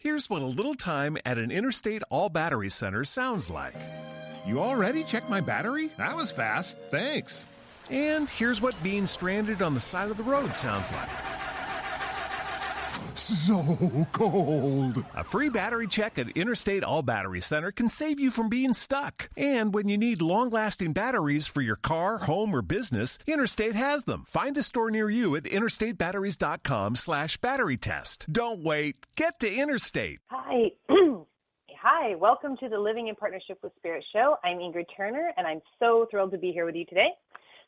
Here's what a little time at an Interstate All-Battery Center sounds like. You already checked my battery? That was fast. Thanks. And here's what being stranded on the side of the road sounds like. So cold. A free battery check at Interstate All-Battery Center can save you from being stuck. And when you need long-lasting batteries for your car, home, or business, Interstate has them. Find a store near you at interstatebatteries.com/battery test. Don't wait. Get to Interstate. Hi. Hi. Welcome to the Living in Partnership with Spirit show. I'm Ingrid Turner, and I'm so thrilled to be here with you today.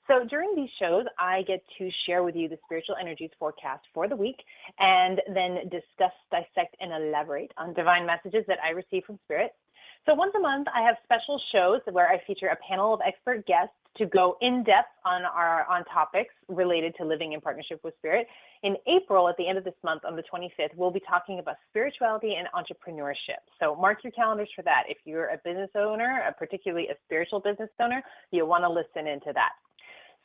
So during these shows, I get to share with you the spiritual energies forecast for the week and then discuss, dissect, and elaborate on divine messages that I receive from Spirit. So once a month, I have special shows where I feature a panel of expert guests to go in depth on topics related to living in partnership with Spirit. In April, at the end of this month, on the 25th, we'll be talking about spirituality and entrepreneurship. So mark your calendars for that. If you're a business owner, particularly a spiritual business owner, you'll want to listen into that.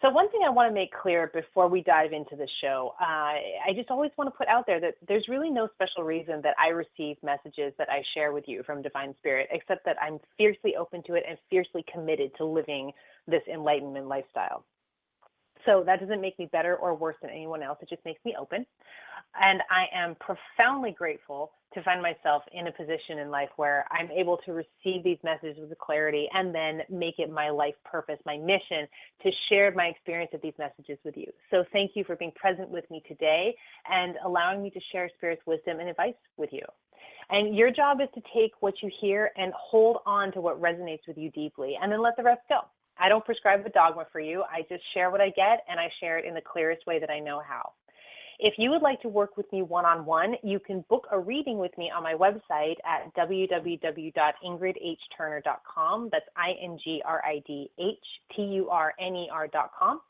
So one thing I want to make clear before we dive into the show, I just always want to put out there that there's really no special reason that I receive messages that I share with you from Divine Spirit, except that I'm fiercely open to it and fiercely committed to living this enlightenment lifestyle. So that doesn't make me better or worse than anyone else. It just makes me open. And I am profoundly grateful to find myself in a position in life where I'm able to receive these messages with clarity and then make it my life purpose, my mission, to share my experience of these messages with you. So thank you for being present with me today and allowing me to share Spirit's wisdom and advice with you. And your job is to take what you hear and hold on to what resonates with you deeply and then let the rest go. I don't prescribe a dogma for you. I just share what I get, and I share it in the clearest way that I know how. If you would like to work with me one-on-one, you can book a reading with me on my website at www.ingridhturner.com. That's INGRIDHTURNER.com.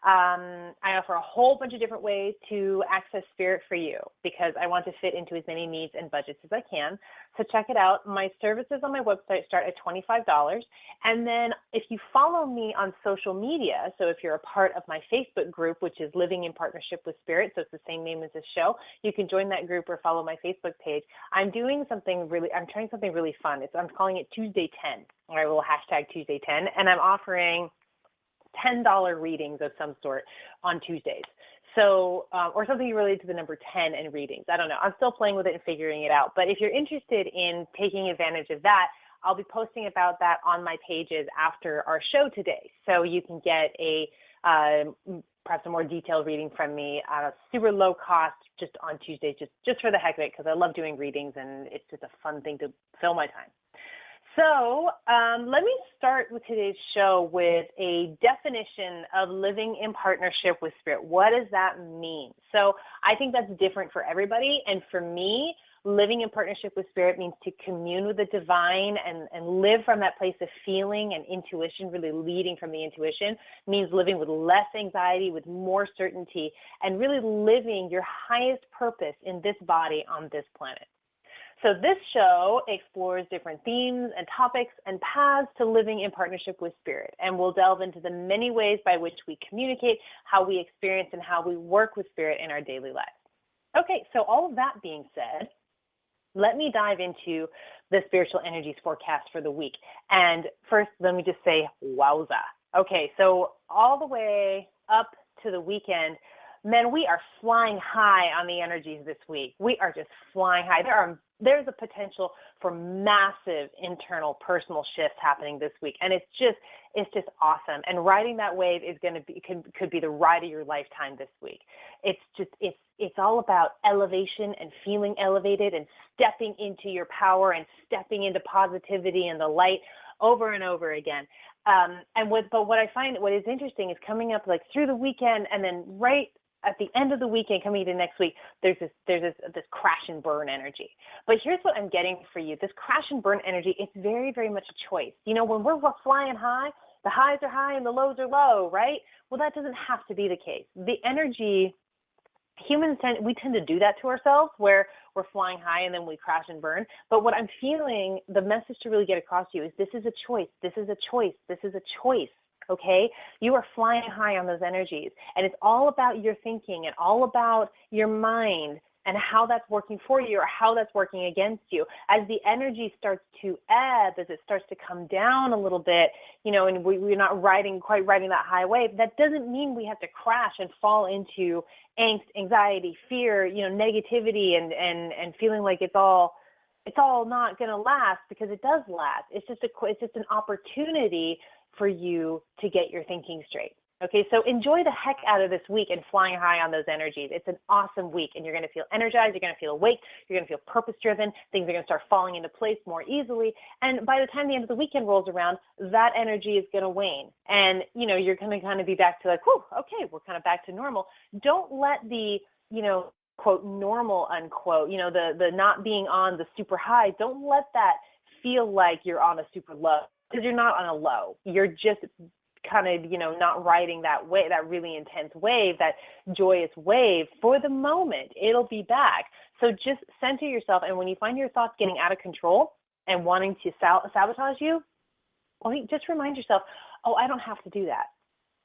I offer a whole bunch of different ways to access Spirit for you because I want to fit into as many needs and budgets as I can. So check it out. My services on my website start at $25. And then if you follow me on social media, so if you're a part of my Facebook group, which is Living in Partnership with Spirit, so it's the same name as this show, you can join that group or follow my Facebook page. I'm trying something really fun. I'm calling it Tuesday 10, or I will hashtag Tuesday 10, and I'm offering $10 readings of some sort on Tuesdays. So, or something related to the number 10 and readings. I don't know. I'm still playing with it and figuring it out. But if you're interested in taking advantage of that, I'll be posting about that on my pages after our show today. So you can get perhaps a more detailed reading from me at a super low cost just on Tuesdays, just for the heck of it, because I love doing readings and it's just a fun thing to fill my time. So let me start with today's show with a definition of living in partnership with Spirit. What does that mean? So I think that's different for everybody. And for me, living in partnership with Spirit means to commune with the divine and live from that place of feeling and intuition, really leading from the intuition, means living with less anxiety, with more certainty, and really living your highest purpose in this body on this planet. So this show explores different themes and topics and paths to living in partnership with Spirit. And we'll delve into the many ways by which we communicate, how we experience, and how we work with Spirit in our daily lives. Okay, so all of that being said, let me dive into the spiritual energies forecast for the week. And first, let me just say, wowza. Okay, so all the way up to the weekend, man, we are flying high on the energies this week. We are just flying high. There's a potential for massive internal personal shifts happening this week. And it's just awesome. And riding that wave is could be the ride of your lifetime this week. It's all about elevation and feeling elevated and stepping into your power and stepping into positivity and the light over and over again. But what I find, what is interesting is coming up like through the weekend and then right at the end of the weekend, coming into next week, there's this crash and burn energy. But here's what I'm getting for you. This crash and burn energy, it's very, very much a choice. You know, when we're flying high, the highs are high and the lows are low, right? Well, that doesn't have to be the case. The energy, we tend to do that to ourselves where we're flying high and then we crash and burn. But what I'm feeling, the message to really get across to you is this is a choice. This is a choice. This is a choice. Okay, you are flying high on those energies, and it's all about your thinking and all about your mind and how that's working for you or how that's working against you. As the energy starts to ebb, as it starts to come down a little bit, and we're not quite riding that high wave, that doesn't mean we have to crash and fall into angst, anxiety, fear, negativity, and feeling like it's all not going to last, because it does last. It's just an opportunity for you to get your thinking straight. Okay, so enjoy the heck out of this week and flying high on those energies. It's an awesome week, and you're going to feel energized, you're going to feel awake, you're going to feel purpose-driven, things are going to start falling into place more easily, and by the time the end of the weekend rolls around, that energy is going to wane, and, you're going to kind of be back to like, whew, okay, we're kind of back to normal. Don't let the, quote, normal, unquote, the not being on the super high, don't let that feel like you're on a super low, because you're not on a low. You're just kind of, not riding that wave, that really intense wave, that joyous wave for the moment. It'll be back. So just center yourself. And when you find your thoughts getting out of control and wanting to sabotage you, just remind yourself, I don't have to do that.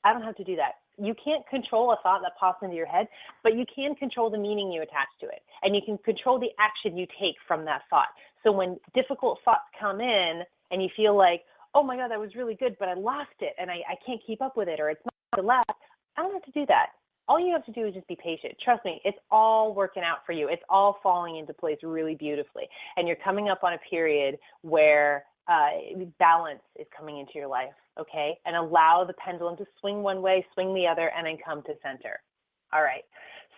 I don't have to do that. You can't control a thought that pops into your head, but you can control the meaning you attach to it. And you can control the action you take from that thought. So when difficult thoughts come in and you feel like, oh my God, that was really good, but I lost it and I can't keep up with it, or it's not going to last, I don't have to do that. All you have to do is just be patient. Trust me, it's all working out for you. It's all falling into place really beautifully. And you're coming up on a period where balance is coming into your life, okay? And allow the pendulum to swing one way, swing the other, and then come to center. All right.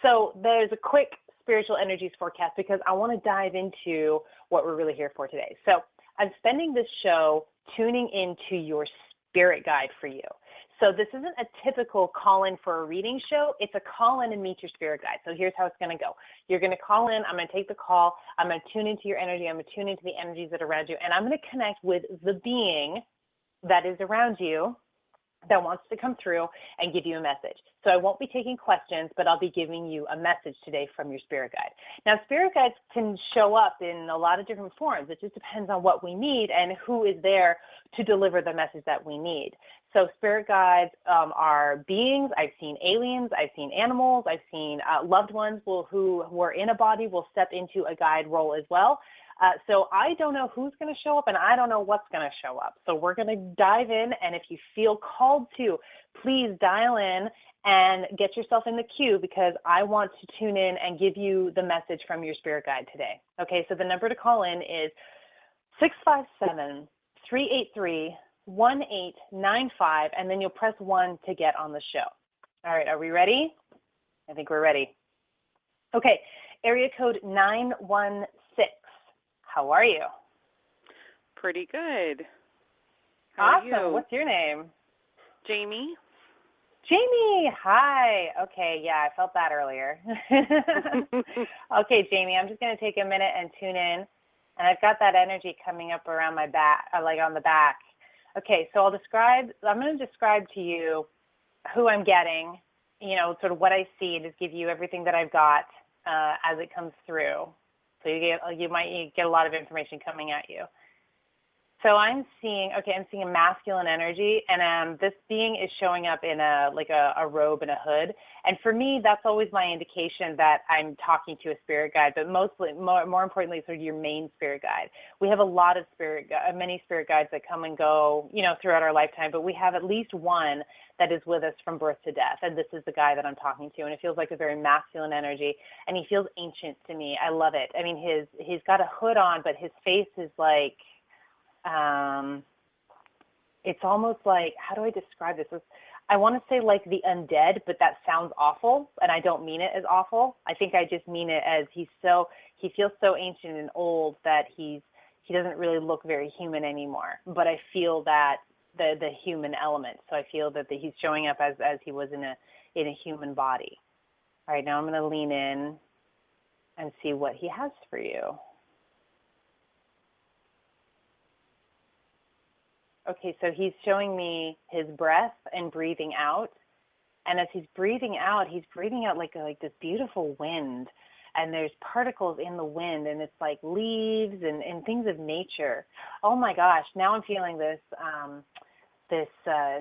So there's a quick spiritual energies forecast because I want to dive into what we're really here for today. So I'm spending this show tuning into your spirit guide for you. So this isn't a typical call-in for a reading show. It's a call-in and meet your spirit guide. So here's how it's going to go. You're going to call in. I'm going to take the call. I'm going to tune into your energy. I'm going to tune into the energies that are around you. And I'm going to connect with the being that is around you that wants to come through and give you a message. So I won't be taking questions, but I'll be giving you a message today from your spirit guide. Now, spirit guides can show up in a lot of different forms. It just depends on what we need and who is there to deliver the message that we need. So spirit guides are beings. I've seen aliens. I've seen animals. I've seen loved ones who are in a body will step into a guide role as well. So I don't know who's going to show up, and I don't know what's going to show up. So we're going to dive in, and if you feel called to, please dial in and get yourself in the queue, because I want to tune in and give you the message from your spirit guide today. Okay, so the number to call in is 657-383-1895, and then you'll press 1 to get on the show. All right, are we ready? I think we're ready. Okay, area code 916. How are you? Pretty good. How awesome. Are you? What's your name? Jamie. Jamie, hi. Okay, yeah, I felt that earlier. Okay, Jamie, I'm just going to take a minute and tune in. And I've got that energy coming up around my back, like on the back. Okay, so I'm going to describe to you who I'm getting, sort of what I see, and just give you everything that I've got as it comes through. So you might get a lot of information coming at you. So I'm seeing a masculine energy, and this being is showing up in a robe and a hood. And for me, that's always my indication that I'm talking to a spirit guide, but more importantly, sort of your main spirit guide. We have a lot of many spirit guides that come and go, throughout our lifetime, but we have at least one that is with us from birth to death, and this is the guy that I'm talking to, and it feels like a very masculine energy, and he feels ancient to me. I love it. I mean, he's got a hood on, but his face is like, it's almost like, how do I describe this? I want to say like the undead, but that sounds awful, and I don't mean it as awful. I think I just mean it as he feels so ancient and old that he doesn't really look very human anymore. But I feel that the human element. So I feel that he's showing up as he was in a human body. All right, now I'm going to lean in and see what he has for you. Okay, so he's showing me his breath and breathing out. And as he's breathing out like this beautiful wind. And there's particles in the wind, and it's like leaves and things of nature. Oh my gosh, now I'm feeling this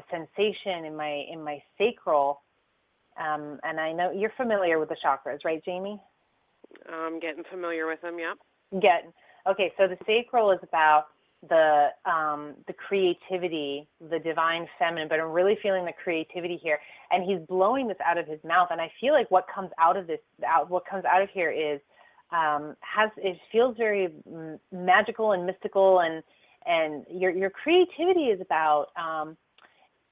sensation in my sacral. And I know you're familiar with the chakras, right, Jamie? Getting familiar with them, yep. Okay, so the sacral is about the creativity, the divine feminine, but I'm really feeling the creativity here. And he's blowing this out of his mouth, and I feel like what comes out of here is it feels very magical and mystical, and your creativity is about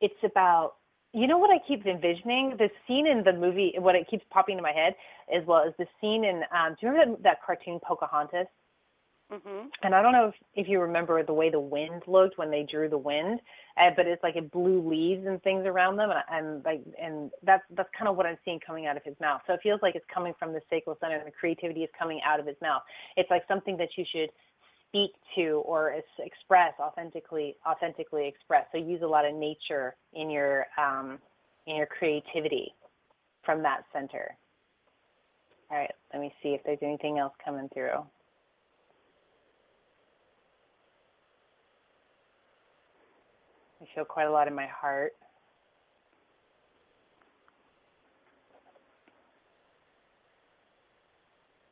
it's about, you know what I keep envisioning? The scene in the movie, what it keeps popping into my head, as well as the scene in, do you remember that cartoon Pocahontas? Mm-hmm. And I don't know if you remember the way the wind looked when they drew the wind, but it's like it blew leaves and things around them, and that's kind of what I'm seeing coming out of his mouth. So it feels like it's coming from the sacral center, and the creativity is coming out of his mouth. It's like something that you should speak to or express authentically express. So use a lot of nature in your creativity from that center. All right, let me see if there's anything else coming through. I feel quite a lot in my heart.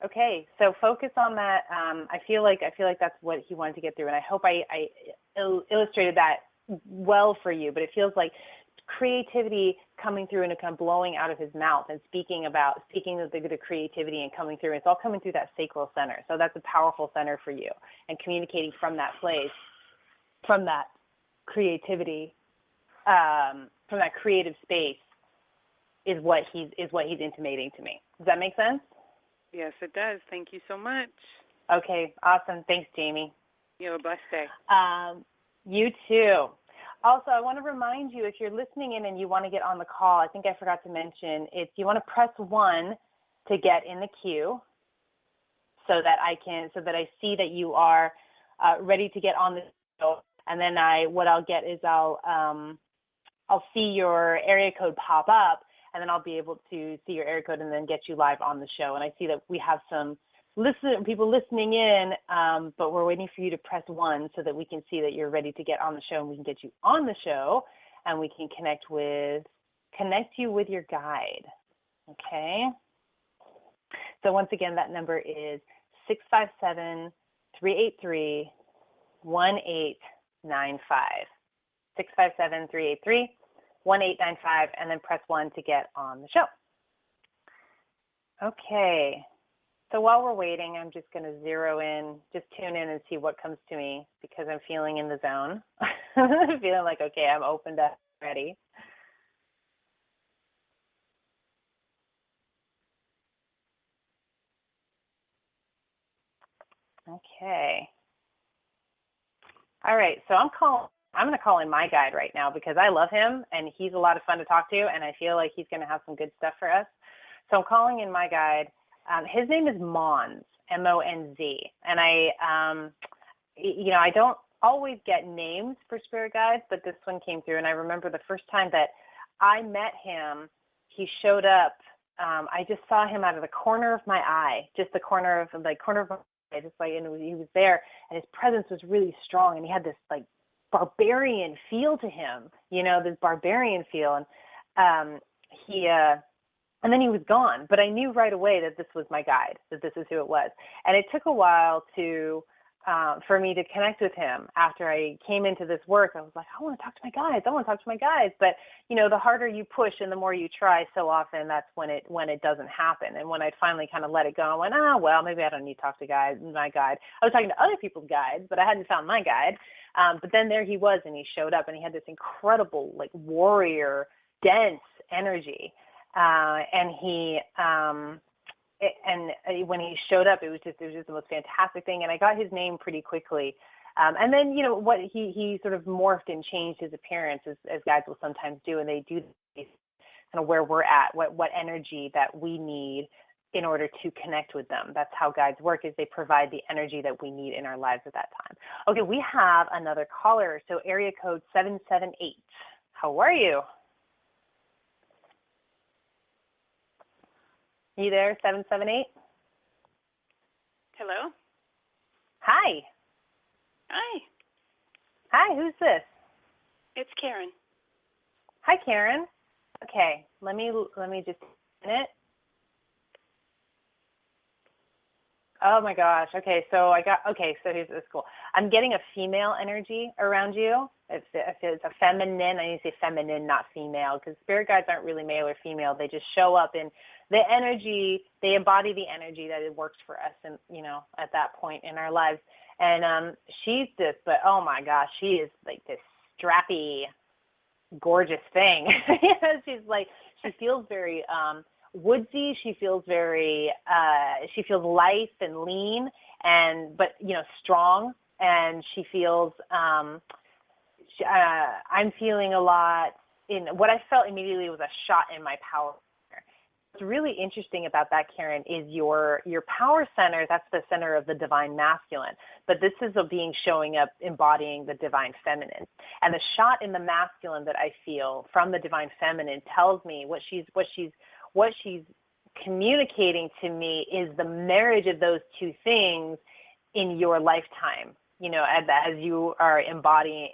Okay, so focus on that. I feel like that's what he wanted to get through, and I hope I illustrated that well for you. But it feels like creativity coming through and kind of blowing out of his mouth and speaking the creativity and coming through. And it's all coming through that sacral center. So that's a powerful center for you, and communicating from that place, from that creativity, from that creative space is what he's intimating to me. Does that make sense? Yes, it does. Thank you so much. Okay, awesome. Thanks, Jamie. You have a blessed day. You too. Also, I want to remind you, if you're listening in and you want to get on the call, I think I forgot to mention, you want to press 1 to get in the queue so that I see that you are ready to get on the show. And then what I'll get is I'll see your area code pop up, and then I'll be able to see your area code and then get you live on the show. And I see that we have some people listening in, but we're waiting for you to press 1 so that we can see that you're ready to get on the show, and we can get you on the show, and we can connect you with your guide. Okay? So once again, that number is 657-383-1895. 657-383-1895, and then press 1 to get on the show. Okay. So while we're waiting, I'm just going to just tune in and see what comes to me, because I'm feeling in the zone. I'm feeling like, okay, I'm opened up, ready. Okay. All right, so I'm going to call in my guide right now, because I love him, and he's a lot of fun to talk to, and I feel like he's going to have some good stuff for us. So I'm calling in my guide. His name is Monz, M-O-N-Z, and I don't always get names for spirit guides, but this one came through, and I remember the first time that I met him, he showed up. I just saw him out of the corner of my eye, just the corner of my eye, and he was there, and his presence was really strong, and he had this like barbarian feel to him, this barbarian feel, and and then he was gone, but I knew right away that this was my guide, that this is who it was. And it took a while for me to connect with him. After I came into this work, I was like, I want to talk to my guides. But, the harder you push and the more you try, so often that's when it doesn't happen. And when I finally kind of let it go, I went, well, maybe I don't need to talk to my guide. I was talking to other people's guides, but I hadn't found my guide. But then there he was, and he showed up, and he had this incredible, like, warrior, dense energy. And when he showed up, it was just the most fantastic thing. And I got his name pretty quickly. And then, what he sort of morphed and changed his appearance as guides will sometimes do. And they do kind of where we're at, what energy that we need in order to connect with them. That's how guides work, is they provide the energy that we need in our lives at that time. Okay, we have another caller. So area code 778. How are you? You there, 778? Hello? Hi. Hi. Hi, who's this? It's Karen. Hi, Karen. Okay, let me just a minute. Oh my gosh. Okay, so here's this cool. I'm getting a female energy around you. It's a feminine. I need to say feminine, not female, because spirit guides aren't really male or female. They just show up in the energy. They embody the energy that it works for us, and at that point in our lives. And she's but oh my gosh, she is like this strappy, gorgeous thing. She feels very woodsy. She feels very she feels lithe and lean, but strong. And she feels I'm feeling a lot in what I felt immediately was a shot in my power. What's really interesting about that, Karen, is your power center. That's the center of the divine masculine, but this is a being showing up embodying the divine feminine. And the shot in the masculine that I feel from the divine feminine tells me what she's communicating to me is the marriage of those two things in your lifetime. As you are embodying,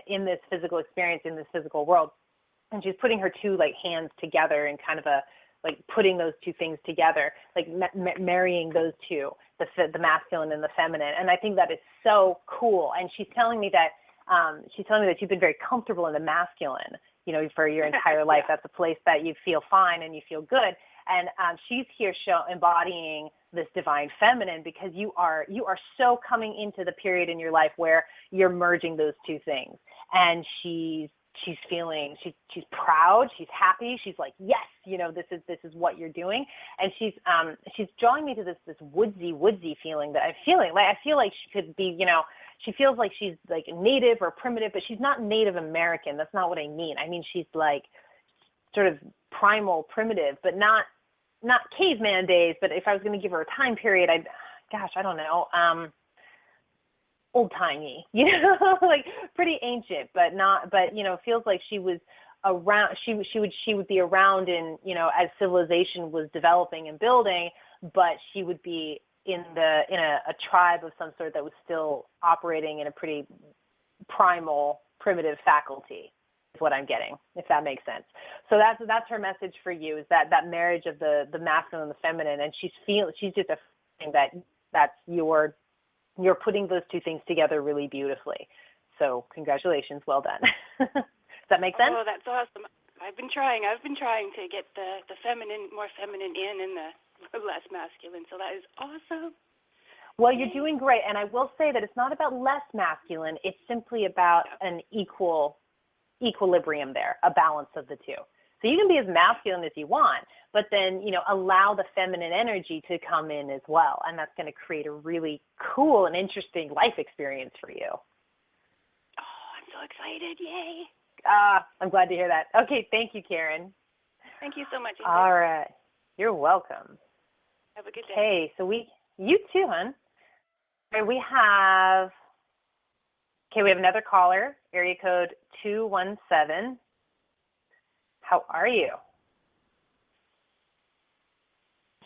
in this physical experience, in this physical world. And she's putting her two hands together in kind of a, putting those two things together, marrying those two, the masculine and the feminine. And I think that is so cool. And she's telling me that you've been very comfortable in the masculine, for your entire life. That's a place that you feel fine and you feel good. And she's here embodying this divine feminine, because you are so coming into the period in your life where you're merging those two things. And she's feeling, she's proud, she's happy, she's like, yes, this is what you're doing. And she's drawing me to this woodsy feeling that I'm feeling. I feel like she could be, she feels like she's like native or primitive, but she's not Native American. That's not what I mean. I mean, she's like sort of primal, primitive, but not caveman days. But if I was going to give her a time period, I don't know, old-timey, like pretty ancient, but feels like she was around, she would be around in, as civilization was developing and building, but she would be in a tribe of some sort that was still operating in a pretty primal, primitive faculty, is what I'm getting, if that makes sense. So that's her message for you, is that marriage of the masculine and the feminine. And she's just a feeling that's you're putting those two things together really beautifully. So congratulations, well done. Does that make sense? Oh, that's awesome. I've been trying to get the feminine, more feminine in, and the less masculine. So that is awesome. Well, you're doing great. And I will say that it's not about less masculine. It's simply about an equilibrium there, a balance of the two. So you can be as masculine as you want, but then, allow the feminine energy to come in as well. And that's going to create a really cool and interesting life experience for you. Oh, I'm so excited. Yay. I'm glad to hear that. Okay. Thank you, Karen. Thank you so much, Ingrid. All right. You're welcome. Have a good day. Okay. So you too, hon. All right, we have another caller, area code 217. How are you?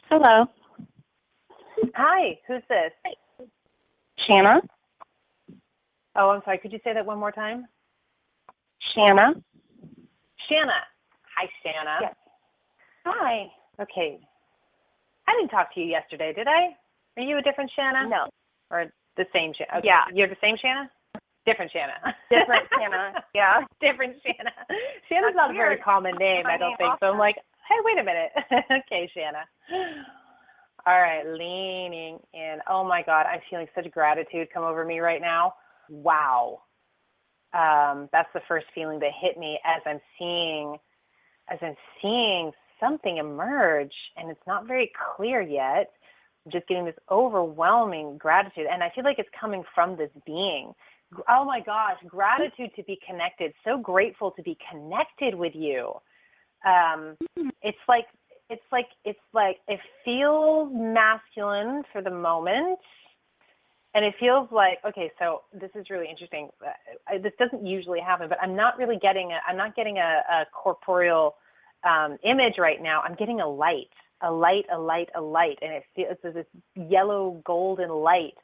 Hello. Hi, who's this? Shanna. Oh, I'm sorry. Could you say that one more time? Shanna. Shanna. Hi, Shanna. Yes. Hi. Okay. I didn't talk to you yesterday, did I? Are you a different Shanna? No. Or the same Shanna? Okay. Yeah. You're the same Shanna? Different Shanna. Different Shanna. Yeah. Different Shanna. Shanna's not a very common name, I don't think. So I'm like, hey, wait a minute. Okay, Shanna. All right, leaning in. Oh my God, I'm feeling such gratitude come over me right now. Wow. That's the first feeling that hit me as I'm seeing something emerge, and it's not very clear yet. I'm just getting this overwhelming gratitude, and I feel like it's coming from this being. Oh my gosh, gratitude to be connected. So grateful to be connected with you. It's like it feels masculine for the moment, and it feels like, okay, so this is really interesting. This doesn't usually happen, but I'm not getting a corporeal image right now. I'm getting a light, and it's this yellow golden light.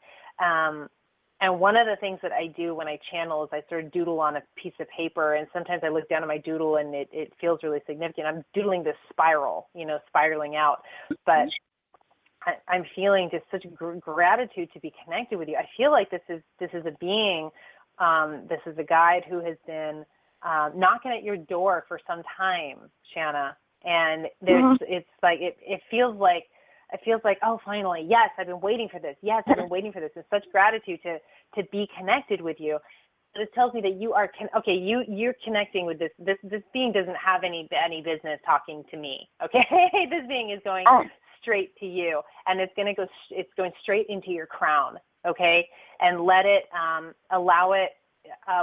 And one of the things that I do when I channel is I sort of doodle on a piece of paper, and sometimes I look down at my doodle and it feels really significant. I'm doodling this spiral, spiraling out. But I'm feeling just such gratitude to be connected with you. I feel like this is a being, this is a guide who has been knocking at your door for some time, Shanna. And there's, it's like it feels like, oh, finally, yes, I've been waiting for this. Yes, I've been waiting for this. It's such gratitude to be connected with you. This tells me that you are you're connecting with this being doesn't have any business talking to me. Okay, this being is going straight to you, and it's going straight into your crown. Okay, and let it allow it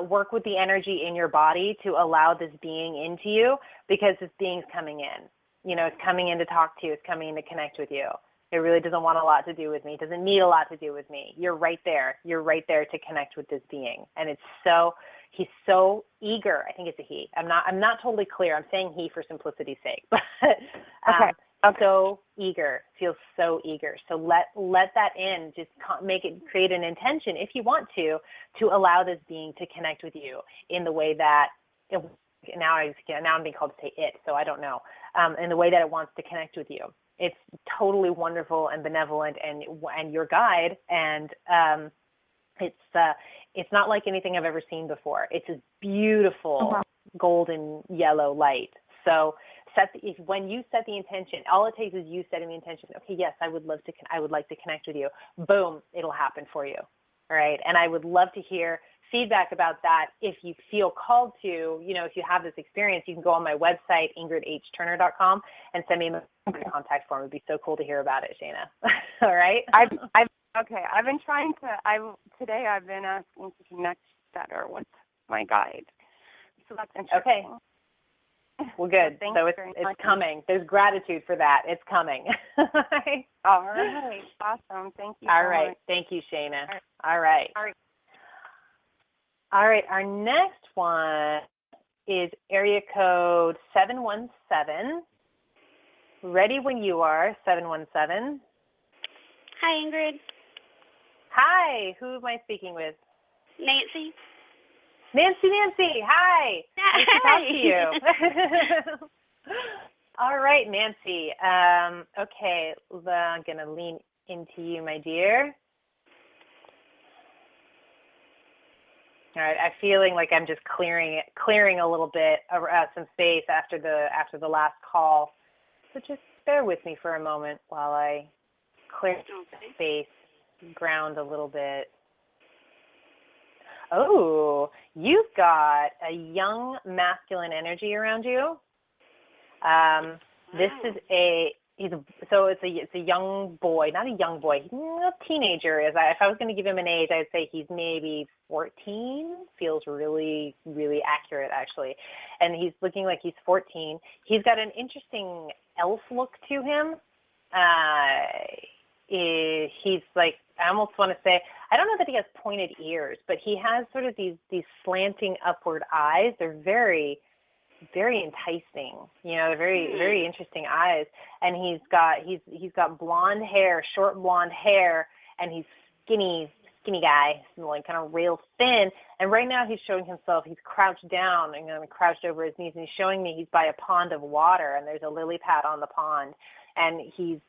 work with the energy in your body to allow this being into you, because this being's coming in. You know, it's coming in to talk to you. It's coming in to connect with you. It really doesn't want a lot to do with me. It doesn't need a lot to do with me. You're right there. You're right there to connect with this being. And he's so eager. I think it's a he. I'm not totally clear. I'm saying he for simplicity's sake. But so eager, feels so eager. So let that in. Just create an intention if you want to allow this being to connect with you in the way that now I'm being called to say it, so I don't know. In the way that it wants to connect with you. It's totally wonderful and benevolent and your guide, and it's not like anything I've ever seen before. It's a beautiful golden yellow light. So when you set the intention, all it takes is you setting the intention. Okay, yes, I would like to connect with you. Boom, it'll happen for you. All right, and I would love to hear feedback about that. If you feel called to, if you have this experience, you can go on my website, ingridturner.com, and send me a contact form. It'd be so cool to hear about it, Shana. All right. I've been trying to. Today I've been asking to connect better with my guide. So that's interesting. Okay. Well, good. So it's coming. There's gratitude for that. It's coming. All right. Awesome. Thank you. All right. Thank you, Shana. All right. All right, our next one is area code 717. Ready when you are, 717. Hi, Ingrid. Hi, who am I speaking with? Nancy. Nancy, hi. Nice to talk to you. All right, Nancy. Okay, I'm going to lean into you, my dear. All right, I'm feeling like I'm just clearing a little bit of some space after the last call. So just bear with me for a moment while I clear space, ground a little bit. Oh, you've got a young masculine energy around you. This is it's a young boy, not a young boy, he's a teenager. If I was going to give him an age, I'd say he's maybe 14. Feels really, really accurate, actually. And he's looking like he's 14. He's got an interesting elf look to him. He's like, I almost want to say, I don't know that he has pointed ears, but he has sort of these slanting upward eyes. They're very, very enticing, very, very interesting eyes. And he's got blonde hair, short blonde hair, and he's skinny guy, like kind of real thin. And right now he's showing himself, he's crouched down and crouched over his knees, and he's showing me he's by a pond of water, and there's a lily pad on the pond, and he's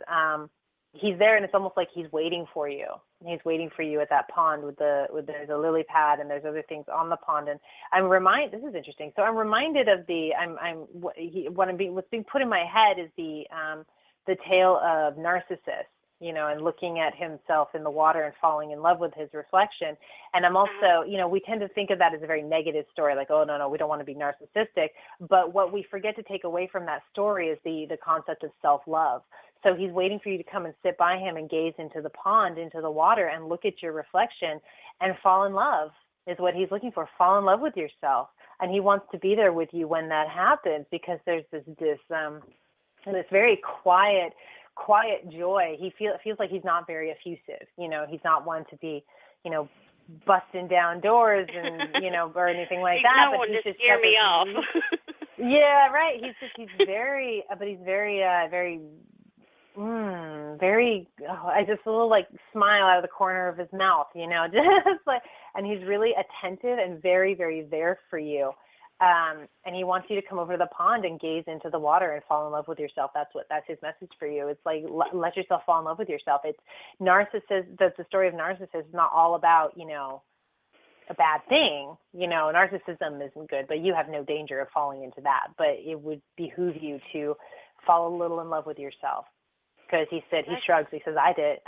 there, and it's almost like he's waiting for you. He's waiting for you at that pond there's a lily pad, and there's other things on the pond. And this is interesting. So I'm reminded of what's being put in my head is the tale of Narcissus, and looking at himself in the water and falling in love with his reflection. And I'm also, we tend to think of that as a very negative story, like, oh, no, we don't want to be narcissistic. But what we forget to take away from that story is the concept of self-love. So he's waiting for you to come and sit by him and gaze into the pond, into the water, and look at your reflection and fall in love is what he's looking for. Fall in love with yourself. And he wants to be there with you when that happens, because there's this very quiet joy. He feels like he's not very effusive. He's not one to be, busting down doors and, or anything like that. No one to scare me off. Yeah, right. He's very, but he's very, I just a little like smile out of the corner of his mouth, just like, and he's really attentive and very, very there for you. And he wants you to come over to the pond and gaze into the water and fall in love with yourself. That's his message for you. It's like, let yourself fall in love with yourself. It's narcissism. The story of narcissism is not all about, a bad thing. Narcissism isn't good, but you have no danger of falling into that. But it would behoove you to fall a little in love with yourself. Because he shrugs. He says, I did.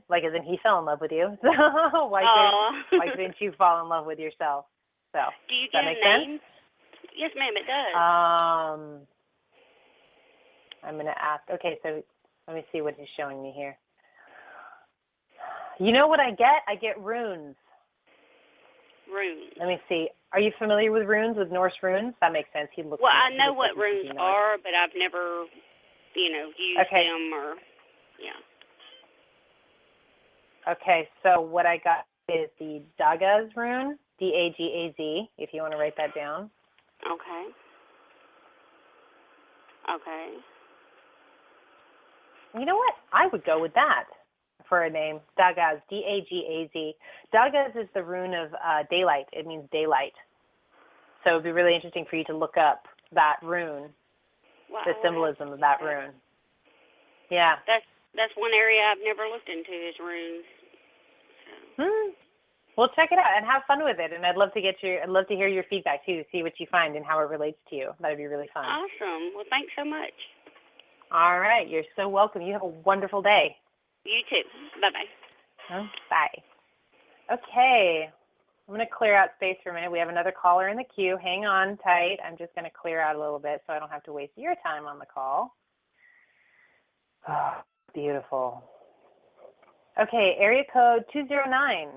Like, as in he fell in love with you. So why couldn't you fall in love with yourself? So, do you does that give make names? sense? Yes, ma'am, it does. I'm going to ask. Okay, so let me see what he's showing me here. You know what I get? I get runes. Runes. Let me see. Are you familiar with runes, with Norse runes? That makes sense. Well, I know what runes are, but I've never, used them or, yeah. Okay, so what I got is the Dagaz rune, D-A-G-A-Z, if you want to write that down. Okay. You know what? I would go with that for a name. Dagaz, D-A-G-A-Z. Dagaz is the rune of daylight. It means daylight. So it would be really interesting for you to look up that rune, the symbolism of that rune. Yeah. That's one area I've never looked into is runes. So. Well, check it out and have fun with it. And I'd love to hear your feedback too, see what you find and how it relates to you. That'd be really fun. Awesome. Well, thanks so much. All right. You're so welcome. You have a wonderful day. You too. Bye-bye. Bye. Okay. I'm going to clear out space for a minute. We have another caller in the queue. Hang on tight. I'm just going to clear out a little bit so I don't have to waste your time on the call. Oh, beautiful. Okay. Area code 209.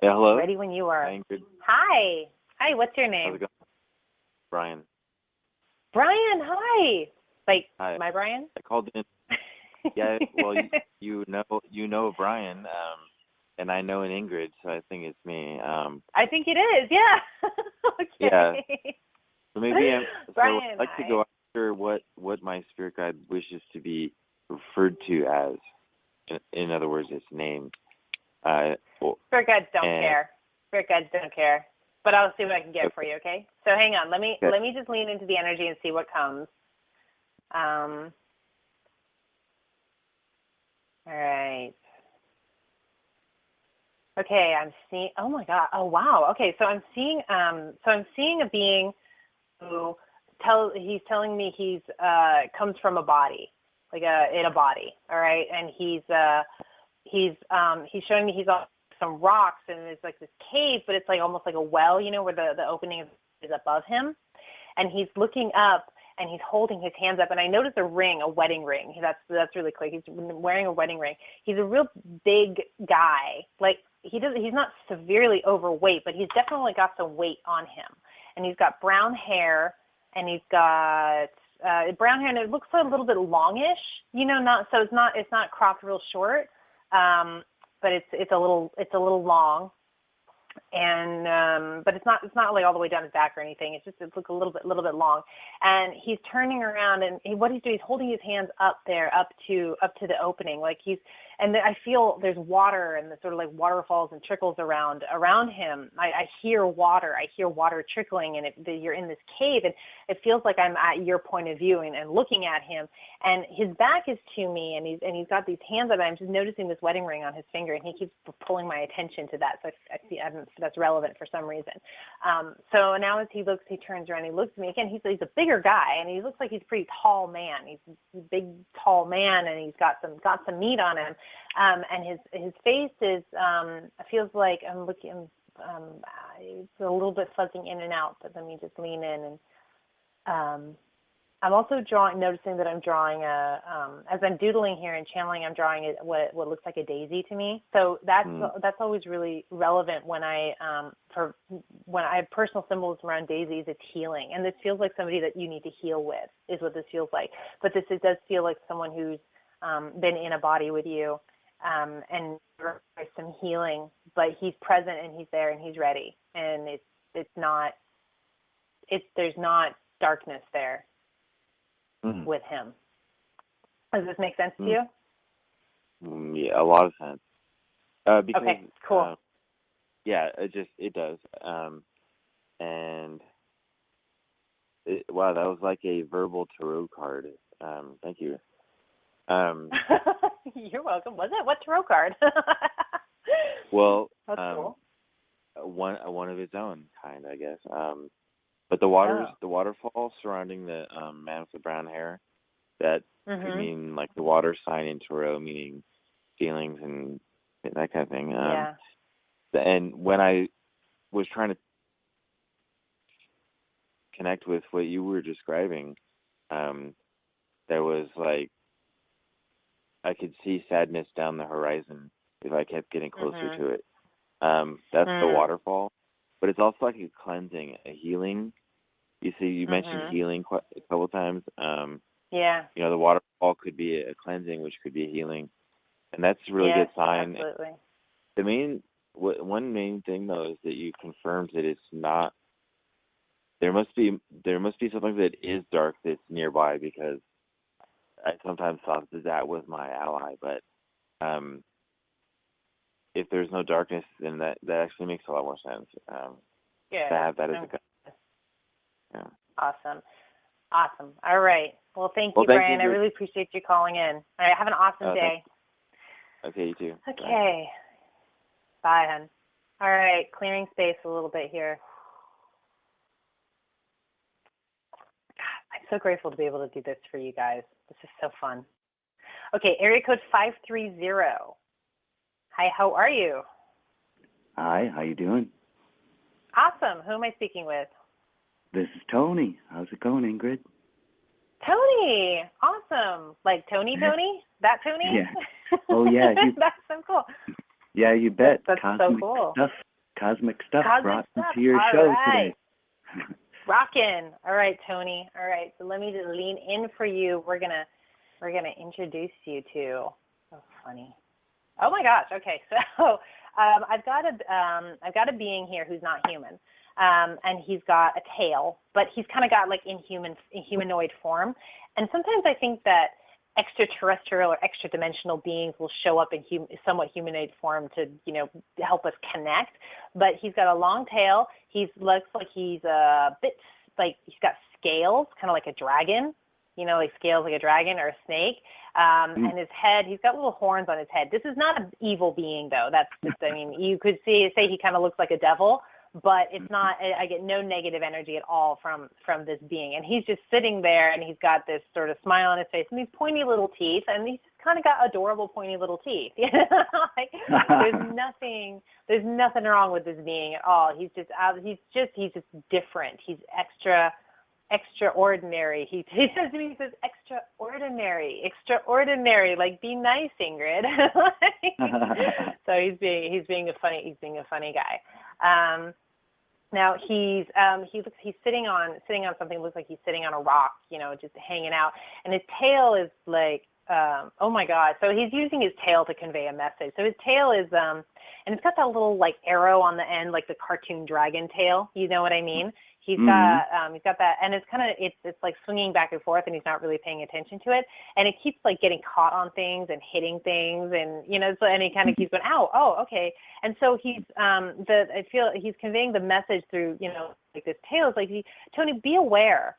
Yeah, hello. Ready when you are. Hi, Ingrid. Hi, what's your name? How's it going? Brian. Brian, hi. Like, Hi. my Brian? I called in. Yeah, well, you know Brian, and I know an Ingrid, so I think it's me. I think it is, yeah. Okay. Yeah. So maybe Brian, I'd like to go after what my spirit guide wishes to be referred to as. In other words, its name. Spirit guides don't care. Spirit guides don't care. But I'll see what I can get for you, okay? So hang on. Let me just lean into the energy and see what comes. All right. Okay, I'm seeing. Oh my God. Oh wow. Okay, so I'm seeing. I'm seeing a being who he's telling me he's comes from a body, like in a body. All right, and he's showing me he's on some rocks and there's like this cave, but it's like almost like a well, where the opening is above him, and he's looking up and he's holding his hands up, and I notice a ring, a wedding ring. That's really clear. He's wearing a wedding ring. He's a real big guy. Like he's not severely overweight, but he's definitely got some weight on him, and he's got brown hair, and he's got brown hair, and it looks a little bit longish, it's not cropped real short. But it's a little long, and but it's not like all the way down his back or anything. It's like a little bit long, and he's turning around, and what he's doing is holding his hands up there, up to the opening, like and I feel there's water and the sort of like waterfalls and trickles around him. I hear water trickling, and you're in this cave, and it feels like I'm at your point of view and looking at him, and his back is to me, and he's got these hands up, and I'm just noticing this wedding ring on his finger, and he keeps pulling my attention to that, so I see that's relevant for some reason. So now as he turns around, he looks at me again. He's a bigger guy, and he looks like he's a pretty tall man. He's a big, tall man, and he's got some meat on him. And his face is feels like I'm looking. It's a little bit fuzzing in and out, but let me just lean in, and I'm also noticing that I'm drawing as I'm doodling here and channeling, I'm drawing what looks like a daisy to me. So that's always really relevant when I have personal symbols around daisies. It's healing, and this feels like somebody that you need to heal with is what this feels like. But it does feel like someone who's been in a body with you. And there's some healing, but he's present and he's there and he's ready, and there's not darkness there with him. Does this make sense to you? Yeah, a lot of sense. Because, okay, cool. Yeah, it does. and wow, that was like a verbal tarot card. Thank you. You're welcome. Was it? What tarot card? Well, that's cool. One of its own kind, I guess. But the waterfall surrounding the man with the brown hair, that could mean like the water sign in tarot, meaning feelings and that kind of thing. And when I was trying to connect with what you were describing, there was like, I could see sadness down the horizon if I kept getting closer to it. That's the waterfall, but it's also like a cleansing, a healing. You see, you mentioned healing a couple of times. You know, the waterfall could be a cleansing, which could be a healing, and that's a really good sign. Absolutely. One main thing though is that you confirmed that it's not. There must be something that is dark that's nearby, because I sometimes thought that was my ally, but if there's no darkness, then that actually makes a lot more sense. To have that as a guide. Yeah. Awesome. All right. Well, thank you, Brian. I really appreciate you calling in. All right. Have an awesome day. Okay, you too. Okay. Bye, hon. All right. Clearing space a little bit here. I'm so grateful to be able to do this for you guys. This is so fun. Okay. Area code 530. Hi, how are you? Hi, how you doing? Awesome. Who am I speaking with? This is Tony. How's it going, Ingrid? Tony. Awesome. Like Tony? That Tony? Yeah. Oh, yeah. That's so cool. Yeah, you bet. That's Cosmic so cool. Cosmic stuff brought into your All show right. today. Rockin'. All right, Tony. All right. So let me just lean in for you. We're gonna introduce you to. Oh, funny. Oh my gosh. Okay. So I've got a being here who's not human. And he's got a tail, but he's kind of got like in humanoid form. And sometimes I think that extraterrestrial or extra dimensional beings will show up in somewhat humanoid form to, help us connect. But he's got a long tail. He looks like he's a bit like he's got scales, kind of like a dragon, like scales like a dragon or a snake. And his head, he's got little horns on his head. This is not an evil being though. That's just, you could say he kind of looks like a devil. But it's not, I get no negative energy at all from this being. And he's just sitting there, and he's got this sort of smile on his face and these pointy little teeth, and he's just kind of got adorable pointy little teeth. Like, there's nothing wrong with this being at all. He's just different. He's extraordinary. He says to me, he says, extraordinary, like, be nice, Ingrid. So he's being a funny guy. Now he's sitting on something. Looks like he's sitting on a rock, just hanging out. And his tail is like, oh my God. So he's using his tail to convey a message. So his tail is, and it's got that little like arrow on the end, like the cartoon dragon tail. You know what I mean? He's got that, and it's kind of, it's like swinging back and forth, and he's not really paying attention to it. And it keeps like getting caught on things and hitting things, and so, and he kind of keeps going, ow, oh, okay. And so he's, I feel he's conveying the message through, like this tail. It's like, Tony, be aware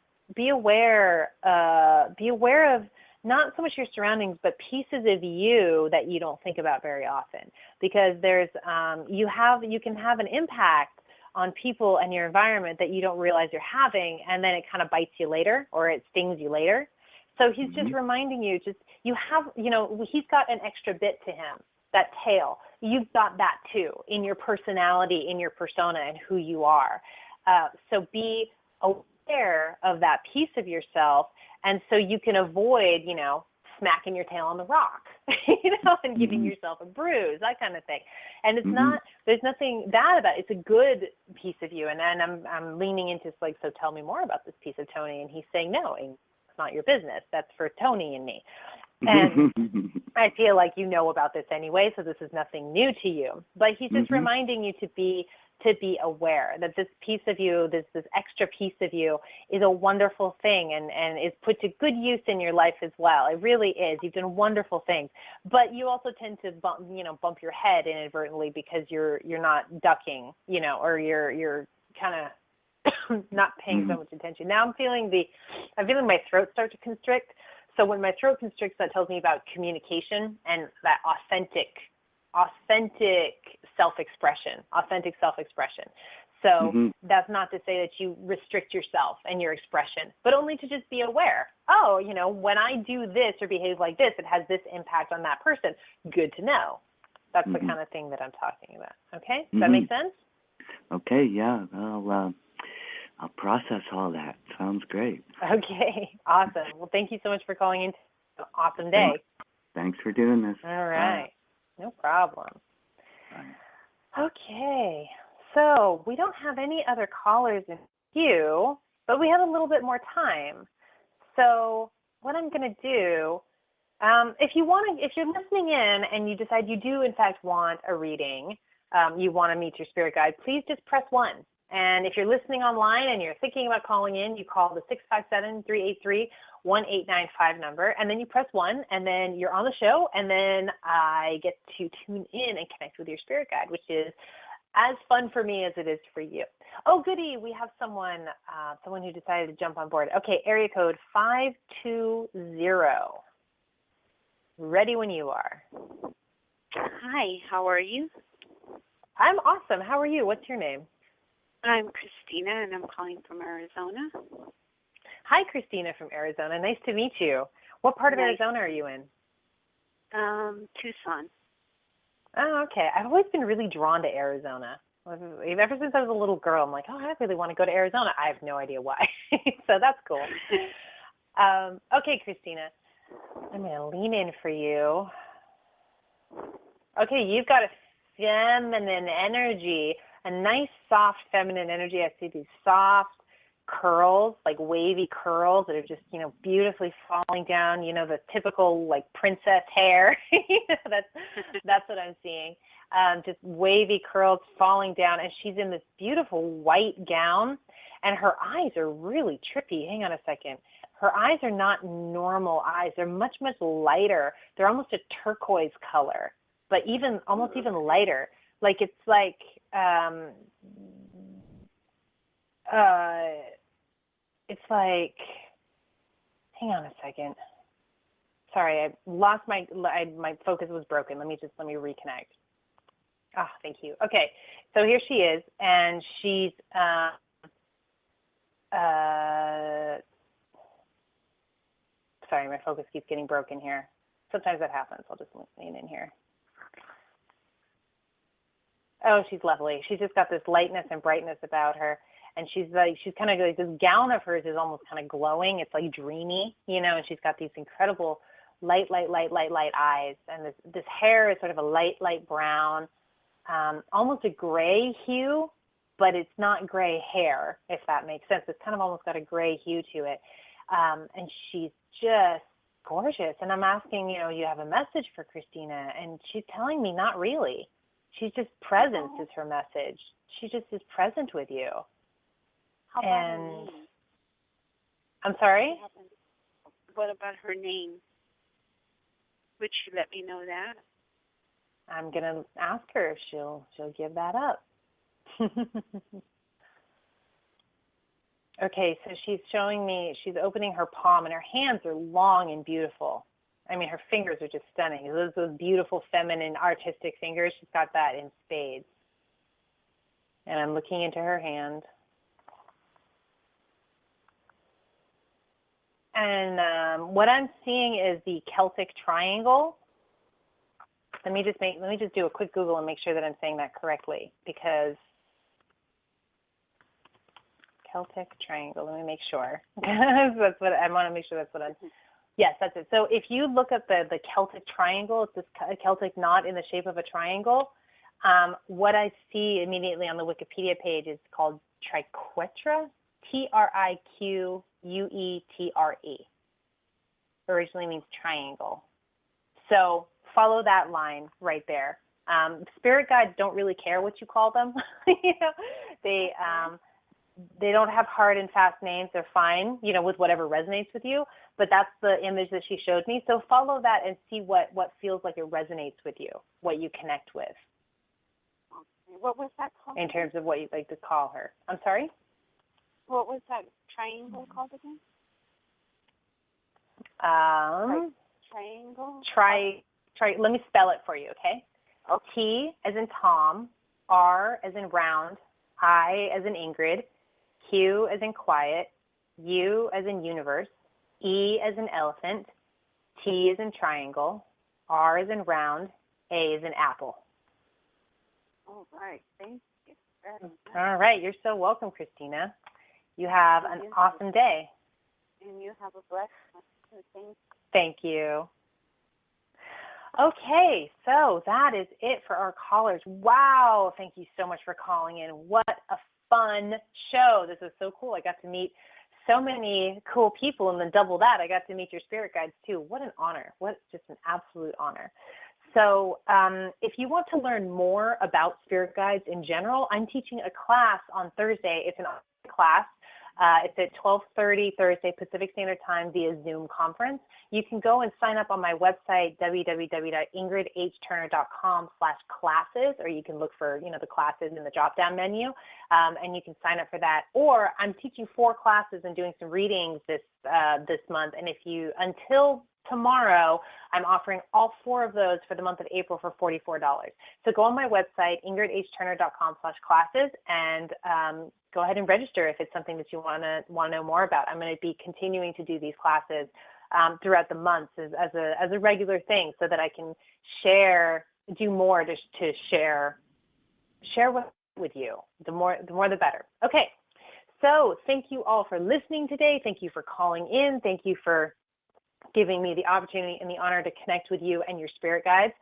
of not so much your surroundings, but pieces of you that you don't think about very often, because there's, you can have an impact on people and your environment that you don't realize you're having, and then it kind of bites you later, or it stings you later. So he's just reminding you, you have, he's got an extra bit to him, that tail. You've got that too, in your personality, in your persona, and who you are. So be aware of that piece of yourself, and so you can avoid, smacking your tail on the rock, and giving yourself a bruise, that kind of thing. And it's not, there's nothing bad about it. It's a good piece of you. And then I'm leaning into like, so tell me more about this piece of Tony. And he's saying, no, it's not your business. That's for Tony and me. And I feel like you know about this anyway, so this is nothing new to you. But he's just reminding you to be aware that this piece of you, this extra piece of you, is a wonderful thing and is put to good use in your life as well. It really is. You've done wonderful things, but you also tend to bump your head inadvertently because you're not ducking, or you're kind of not paying so much attention. Now I'm feeling my throat start to constrict. So when my throat constricts, that tells me about communication and that authentic self-expression. So that's not to say that you restrict yourself and your expression, but only to just be aware. Oh, when I do this or behave like this, it has this impact on that person. Good to know. That's the kind of thing that I'm talking about. Okay? Does that make sense? Okay, yeah. I'll process all that. Sounds great. Okay, awesome. Well, thank you so much for calling in. Awesome day. Thanks for doing this. All right. No problem. Okay. So we don't have any other callers in queue, but we have a little bit more time. So what I'm going to do, if you're listening in and you decide you do in fact want a reading, you want to meet your spirit guide, please just press 1. And if you're listening online and you're thinking about calling in, you call the 657-383-1895 number, and then you press 1, and then you're on the show, and then I get to tune in and connect with your spirit guide, which is as fun for me as it is for you. Oh, goody, we have someone who decided to jump on board. Okay, area code 520. Ready when you are. Hi, how are you? I'm awesome. How are you? What's your name? I'm Christina, and I'm calling from Arizona. Hi, Christina from Arizona. Nice to meet you. What part of Arizona are you in? Tucson. Oh, okay. I've always been really drawn to Arizona. Ever since I was a little girl, I'm like, oh, I really want to go to Arizona. I have no idea why. So that's cool. Okay, Christina, I'm going to lean in for you. Okay, you've got a feminine energy, a nice, soft feminine energy. I see these soft curls, like wavy curls that are just, beautifully falling down, the typical like princess hair. That's what I'm seeing. Just wavy curls falling down, and she's in this beautiful white gown, and her eyes are really trippy. Hang on a second. Her eyes are not normal eyes. They're much, much lighter. They're almost a turquoise color, but almost even lighter. Like it's like it's like, hang on a second. Sorry, I lost my focus was broken. Let me reconnect. Ah, thank you. Okay, so here she is, and she's sorry, my focus keeps getting broken here. Sometimes that happens. I'll just lean in here. Oh, she's lovely. She's just got this lightness and brightness about her. And she's kind of like, this gown of hers is almost kind of glowing. It's like dreamy, and she's got these incredible light eyes. And this hair is sort of a light brown, almost a gray hue, but it's not gray hair, if that makes sense. It's kind of almost got a gray hue to it. And she's just gorgeous. And I'm asking, you have a message for Christina, and she's telling me not really. She's just presence is her message. She just is present with you. How about her name? I'm sorry? What about her name? Would she let me know that? I'm going to ask her if she'll give that up. Okay, so she's showing me, she's opening her palm, and her hands are long and beautiful. I mean, her fingers are just stunning. Those beautiful, feminine, artistic fingers. She's got that in spades. And I'm looking into her hand. And what I'm seeing is the Celtic triangle. Let me just do a quick Google and make sure that I'm saying that correctly, because Celtic triangle. Let me make sure. That's what I want to make sure. That's what I'm. Yes, that's it. So if you look at the Celtic triangle, it's this Celtic knot in the shape of a triangle. What I see immediately on the Wikipedia page is called triquetra, Triquetre. Originally means triangle. So follow that line right there. Spirit guides don't really care what you call them. They don't have hard and fast names. They're fine, with whatever resonates with you. But that's the image that she showed me. So follow that and see what feels like it resonates with you, what you connect with. Okay. What was that called? In terms of what you'd like to call her. I'm sorry? What was that triangle called again? Triangle? Let me spell it for you, okay? Okay. T as in Tom, R as in round, I as in Ingrid, Q as in quiet, U as in universe, E as in elephant, T as in triangle, R as in round, A as in apple. All right. Thank you very much. All right. You're so welcome, Christina. You have an awesome day. And you have a blessed one. Thank you. Okay, so that is it for our callers. Wow, thank you so much for calling in. What a fun show. This was so cool. I got to meet so many cool people, and then double that, I got to meet your spirit guides too. What an honor. What just an absolute honor. So if you want to learn more about spirit guides in general, I'm teaching a class on Thursday. It's an online class. It's at 12:30 Thursday Pacific Standard Time via Zoom conference. You can go and sign up on my website, www.ingridhturner.com/classes, or you can look for, the classes in the drop-down menu, and you can sign up for that. Or I'm teaching 4 classes and doing some readings this month, and until tomorrow, I'm offering all 4 of those for the month of April for $44. So go on my website, ingridhturner.com/classes, and go ahead and register if it's something that you want to know more about. I'm going to be continuing to do these classes throughout the months as a regular thing, so that I can do more to share with you. The more the better. Okay. So thank you all for listening today. Thank you for calling in. Thank you for giving me the opportunity and the honor to connect with you and your spirit guides.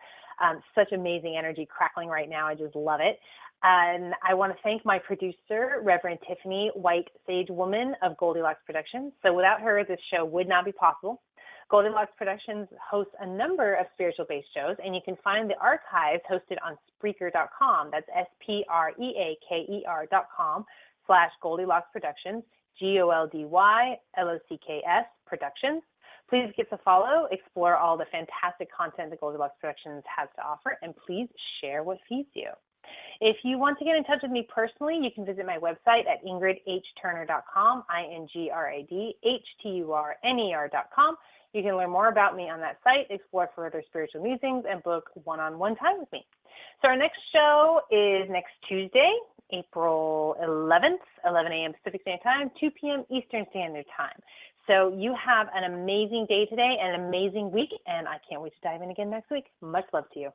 Such amazing energy crackling right now. I just love it. And I want to thank my producer, Reverend Tiffany White Sage Woman of Goldilocks Productions. So without her, this show would not be possible. Goldilocks Productions hosts a number of spiritual-based shows, and you can find the archives hosted on Spreaker.com. That's Spreaker.com/Goldilocks Productions, GOLDYLOCKS Productions. Please give us a follow, explore all the fantastic content that Goldilocks Productions has to offer, and please share what feeds you. If you want to get in touch with me personally, you can visit my website at ingridhturner.com, INGRADHTURNER.com. You can learn more about me on that site, explore further spiritual musings, and book one-on-one time with me. So our next show is next Tuesday, April 11th, 11 a.m. Pacific Standard Time, 2 p.m. Eastern Standard Time. So you have an amazing day today and an amazing week, and I can't wait to dive in again next week. Much love to you.